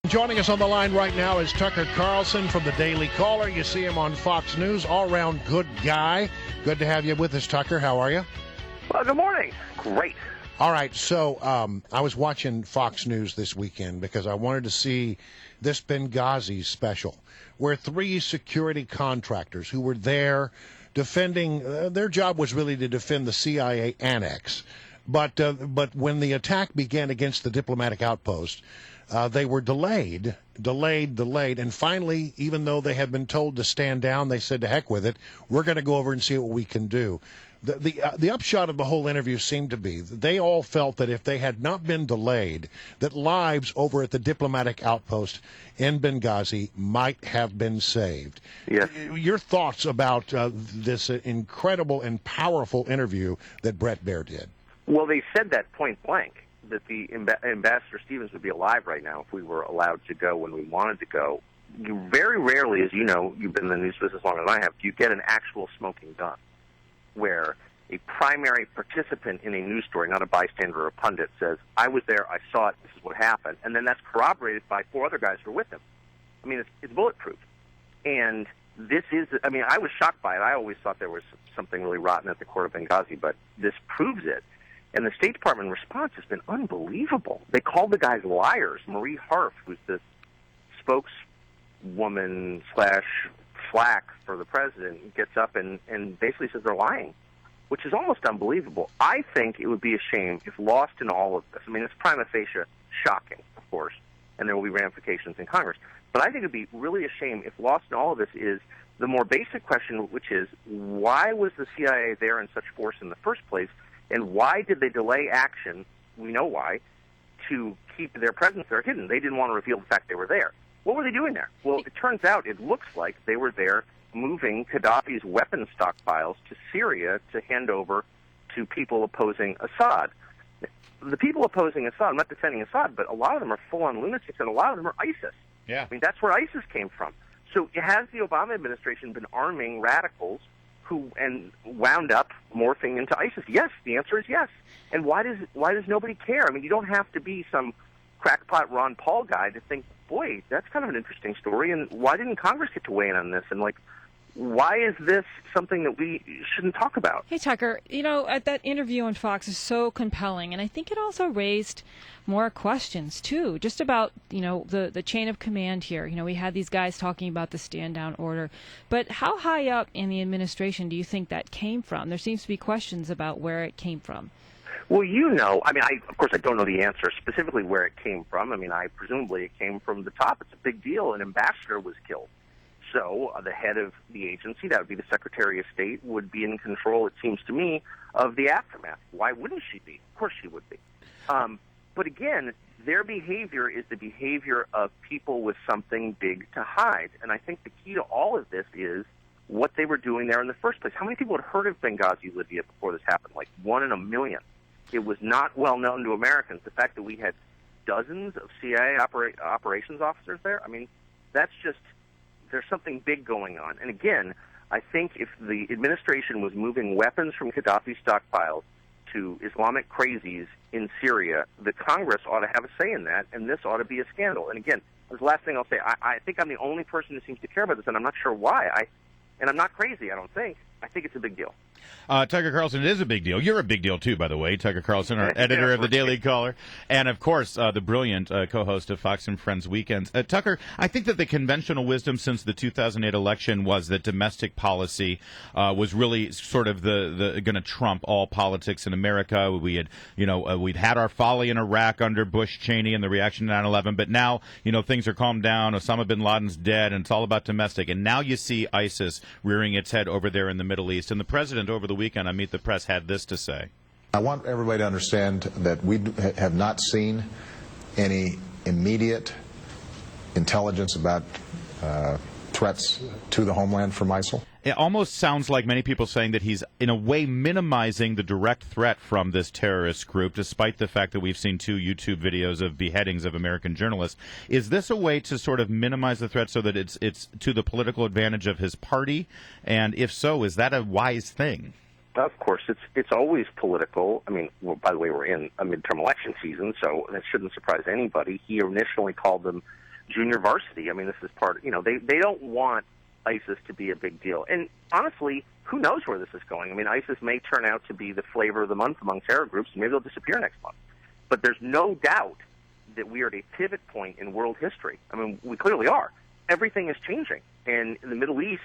Joining us on the line right now is Tucker Carlson from the Daily Caller. You see him on Fox News, all-around good guy. Good to have you with us, Tucker. How are you? Well, good morning. Great. All right, so I was watching Fox News this weekend because I wanted to see this Benghazi special, where three security contractors who were there defending, their job was really to defend the CIA annex. But when the attack began against the diplomatic outpost, they were delayed, and finally, even though they had been told to stand down, they said, to heck with it, we're going to go over and see what we can do. The upshot of the whole interview seemed to be that they all felt that if they had not been delayed, that lives over at the diplomatic outpost in Benghazi might have been saved. Yes. Your thoughts about this incredible and powerful interview that Brett Baer did? Well, they said that point blank, that the Ambassador Stevens would be alive right now if we were allowed to go when we wanted to go. You very rarely, as you know, you've been in the news business longer than I have, do you get an actual smoking gun where a primary participant in a news story, not a bystander or a pundit, says, I was there, I saw it, this is what happened, and then that's corroborated by four other guys who were with him. I mean, it's bulletproof. And this is, I mean, I was shocked by it. I always thought there was something really rotten at the court of Benghazi, but this proves it. And the State Department response has been unbelievable. They called the guys liars. Marie Harf, who's the spokeswoman / flack for the president, gets up and basically says they're lying, which is almost unbelievable. I think it would be a shame if lost in all of this. I mean, it's prima facie shocking, of course, and there will be ramifications in Congress. But I think it would be really a shame if lost in all of this is the more basic question, which is, why was the CIA there in such force in the first place? And why did they delay action? We know why, to keep their presence there hidden. They didn't want to reveal the fact they were there. What were they doing there? Well, it turns out it looks like they were there moving Gaddafi's weapons stockpiles to Syria to hand over to people opposing Assad. The people opposing Assad, I'm not defending Assad, but a lot of them are full-on lunatics, and a lot of them are ISIS. Yeah. I mean, that's where ISIS came from. So has the Obama administration been arming radicals who and wound up morphing into ISIS? Yes, the answer is yes. And why does nobody care? I mean, you don't have to be some crackpot Ron Paul guy to think, boy, that's kind of an interesting story, and why didn't Congress get to weigh in on this? And, like, why is this something that we shouldn't talk about? Hey, Tucker, that interview on Fox is so compelling, and I think it also raised more questions, too, just about, the chain of command here. We had these guys talking about the stand-down order, but how high up in the administration do you think that came from? There seems to be questions about where it came from. Well, I mean, of course, I don't know the answer specifically where it came from. I mean, presumably it came from the top. It's a big deal. An ambassador was killed. So the head of the agency, that would be the Secretary of State, would be in control, it seems to me, of the aftermath. Why wouldn't she be? Of course she would be. But again, their behavior is the behavior of people with something big to hide. And I think the key to all of this is what they were doing there in the first place. How many people had heard of Benghazi, Libya, before this happened? Like 1 in a million. It was not well known to Americans. The fact that we had dozens of CIA operations officers there, I mean, that's just, there's something big going on. And again, I think if the administration was moving weapons from Gaddafi's stockpiles to Islamic crazies in Syria, the Congress ought to have a say in that, and this ought to be a scandal. And again, the last thing I'll say, I think I'm the only person who seems to care about this, and I'm not sure why. And I'm not crazy, I don't think. I think it's a big deal. Tucker Carlson, it is a big deal. You're a big deal, too, by the way, Tucker Carlson, our editor of the Daily Caller, and, of course, the brilliant co-host of Fox and Friends Weekends. Tucker, I think that the conventional wisdom since the 2008 election was that domestic policy was really sort of the going to trump all politics in America. We had, we'd had our folly in Iraq under Bush, Cheney, and the reaction to 9/11, but now, things are calmed down. Osama bin Laden's dead, and it's all about domestic. And now you see ISIS rearing its head over there in the Middle East. And the president over the weekend on Meet the Press had this to say. I want everybody to understand that we have not seen any immediate intelligence about threats to the homeland from ISIL. It almost sounds like many people saying that he's, in a way, minimizing the direct threat from this terrorist group, despite the fact that we've seen 2 YouTube videos of beheadings of American journalists. Is this a way to sort of minimize the threat so that it's to the political advantage of his party? And if so, is that a wise thing? Of course, it's always political. I mean, well, by the way, we're in a midterm election season, so that shouldn't surprise anybody. He initially called them junior varsity. I mean, this is part. They don't want ISIS to be a big deal. And honestly, who knows where this is going? I mean, ISIS may turn out to be the flavor of the month among terror groups. Maybe they'll disappear next month. But there's no doubt that we are at a pivot point in world history. I mean, we clearly are. Everything is changing. And in the Middle East,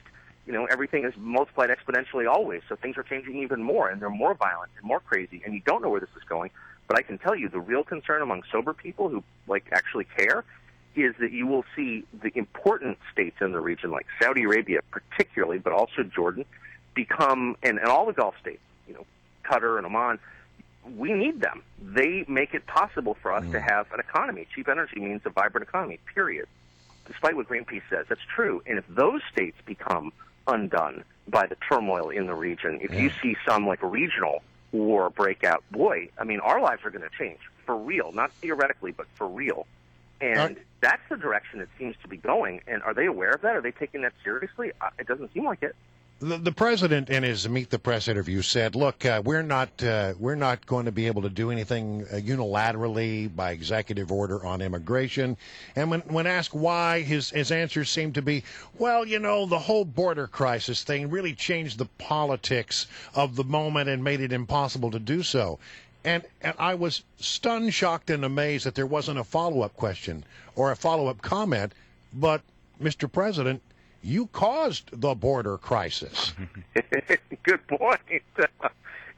everything is multiplied exponentially always. So things are changing even more, and they're more violent and more crazy, and you don't know where this is going. But I can tell you the real concern among sober people who actually care is that you will see the important states in the region, like Saudi Arabia particularly, but also Jordan, become, and all the Gulf states, Qatar and Oman, we need them. They make it possible for us to have an economy. Cheap energy means a vibrant economy, period. Despite what Greenpeace says, that's true. And if those states become undone by the turmoil in the region, if you see some regional war break out, boy, I mean, our lives are going to change for real, not theoretically, but for real. And that's the direction it seems to be going. And are they aware of that? Are they taking that seriously? It doesn't seem like it. The president, in his Meet the Press interview, said, "Look, we're not going to be able to do anything unilaterally by executive order on immigration." And when asked why, his answers seemed to be, "Well, the whole border crisis thing really changed the politics of the moment and made it impossible to do so." And I was stunned, shocked, and amazed that there wasn't a follow-up question or a follow-up comment. But, Mr. President, you caused the border crisis. Good point.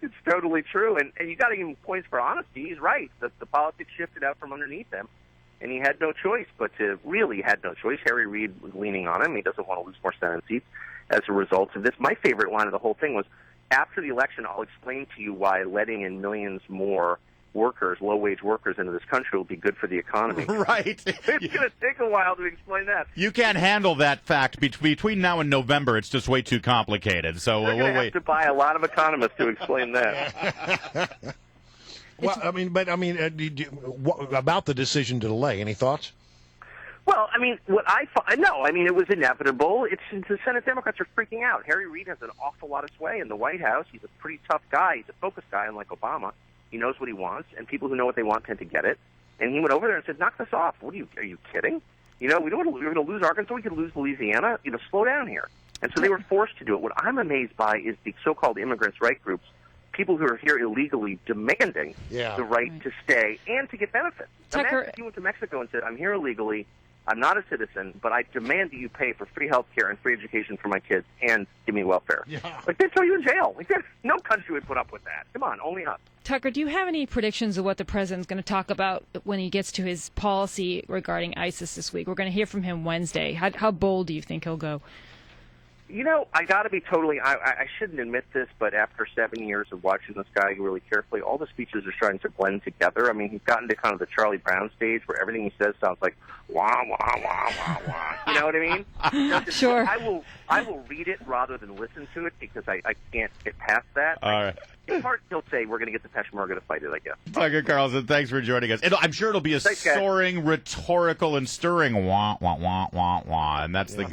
It's totally true. And you got to give him points for honesty. He's right. The politics shifted out from underneath him, and he had no choice but to really had no choice. Harry Reid was leaning on him. He doesn't want to lose more Senate seats as a result of this. My favorite line of the whole thing was, after the election, I'll explain to you why letting in millions more workers, low-wage workers into this country will be good for the economy. Right. It's going to take a while to explain that. You can't handle that fact. Between now and November, it's just way too complicated. So we'll wait. Have to buy a lot of economists to explain that. Well, about the decision to delay, any thoughts? Well, I mean, it was inevitable. The Senate Democrats are freaking out. Harry Reid has an awful lot of sway in the White House. He's a pretty tough guy. He's a focused guy, unlike Obama. He knows what he wants, and people who know what they want tend to get it. And he went over there and said, "Knock this off. Are you kidding? We're going to lose Arkansas. We could lose Louisiana. Slow down here." And so they were forced to do it. What I'm amazed by is the so-called immigrants' right groups, people who are here illegally, demanding the right to stay and to get benefits. Tucker, imagine if you went to Mexico and said, "I'm here illegally. I'm not a citizen, but I demand that you pay for free health care and free education for my kids and give me welfare." Yeah. They'd throw you in jail. No country would put up with that. Come on, only us. Tucker, do you have any predictions of what the president's going to talk about when he gets to his policy regarding ISIS this week? We're going to hear from him Wednesday. How bold do you think he'll go? I got to be totally, I shouldn't admit this, but after 7 years of watching this guy really carefully, all the speeches are starting to blend together. I mean, he's gotten to kind of the Charlie Brown stage where everything he says sounds like, wah, wah, wah, wah, wah. You know what I mean? Sure. I will read it rather than listen to it because I can't get past that. All right. It's hard to say we're going to get the Peshmerga to fight it, I guess. Tucker Carlson, thanks for joining us. I'm sure it'll be a Thanks, guys. soaring, rhetorical, and stirring wah, wah, wah, wah, wah. And that's the